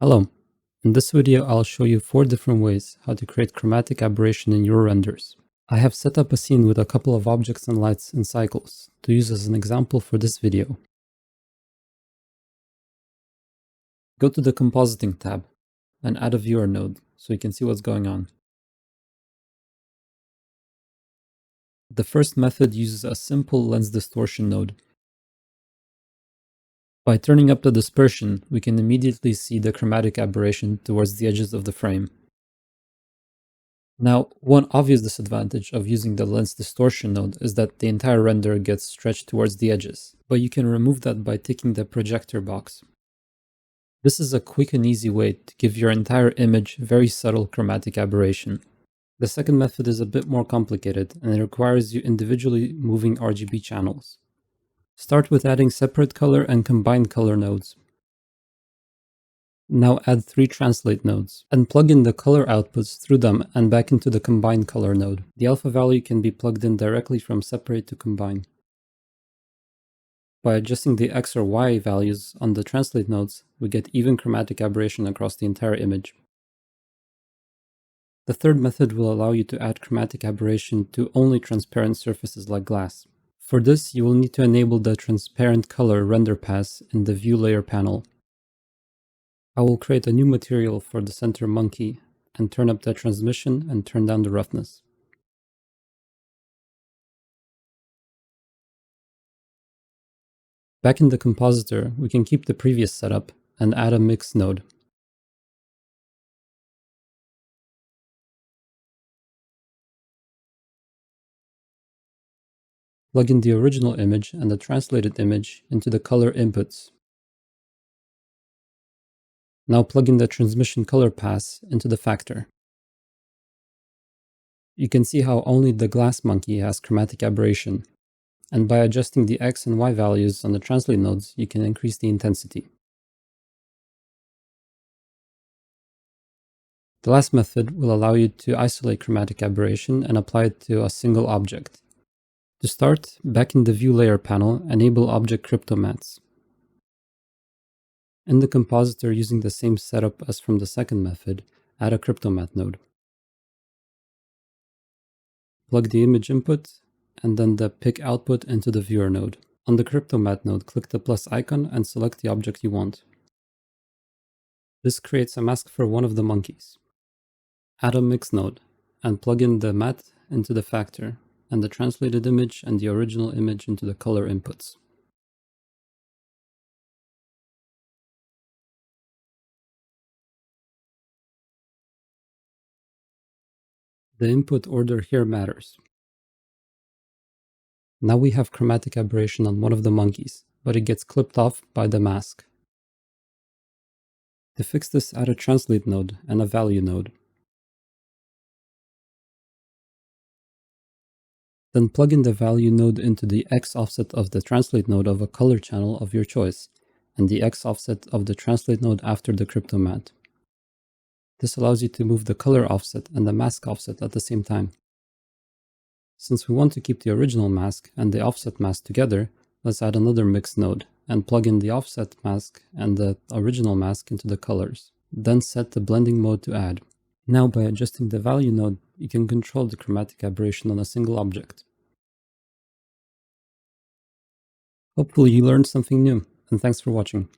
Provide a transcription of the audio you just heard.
Hello, in this video I'll show you 4 different ways how to create chromatic aberration in your renders. I have set up a scene with a couple of objects and lights in cycles to use as an example for this video. Go to the Compositing tab and add a viewer node so you can see what's going on. The first method uses a simple lens distortion node. By turning up the dispersion, we can immediately see the chromatic aberration towards the edges of the frame. Now, one obvious disadvantage of using the lens distortion node is that the entire render gets stretched towards the edges, but you can remove that by ticking the projector box. This is a quick and easy way to give your entire image very subtle chromatic aberration. The second method is a bit more complicated and it requires you individually moving RGB channels. Start with adding separate color and combined color nodes. Now add 3 translate nodes and plug in the color outputs through them and back into the combine color node. The alpha value can be plugged in directly from separate to combine. By adjusting the X or Y values on the translate nodes, we get even chromatic aberration across the entire image. The third method will allow you to add chromatic aberration to only transparent surfaces like glass. For this, you will need to enable the transparent color render pass in the view layer panel. I will create a new material for the center monkey and turn up the transmission and turn down the roughness. Back in the compositor, we can keep the previous setup and add a mix node. Plug in the original image and the translated image into the color inputs. Now plug in the transmission color pass into the factor. You can see how only the glass monkey has chromatic aberration, and by adjusting the X and Y values on the translate nodes, you can increase the intensity. The last method will allow you to isolate chromatic aberration and apply it to a single object. To start, back in the View Layer panel, enable Object Cryptomats. In the compositor, using the same setup as from the second method, add a Cryptomat node. Plug the image input and then the pick output into the viewer node. On the Cryptomat node, click the plus icon and select the object you want. This creates a mask for one of the monkeys. Add a mix node and plug in the matte into the factor and the translated image and the original image into the color inputs. The input order here matters. Now we have chromatic aberration on one of the monkeys, but it gets clipped off by the mask. To fix this, add a translate node and a value node. Then plug in the value node into the X offset of the translate node of a color channel of your choice, and the X offset of the translate node after the Cryptomat. This allows you to move the color offset and the mask offset at the same time. Since we want to keep the original mask and the offset mask together, let's add another mix node and plug in the offset mask and the original mask into the colors. Then set the blending mode to add. Now by adjusting the value node, you can control the chromatic aberration on a single object. Hopefully you learned something new, and thanks for watching.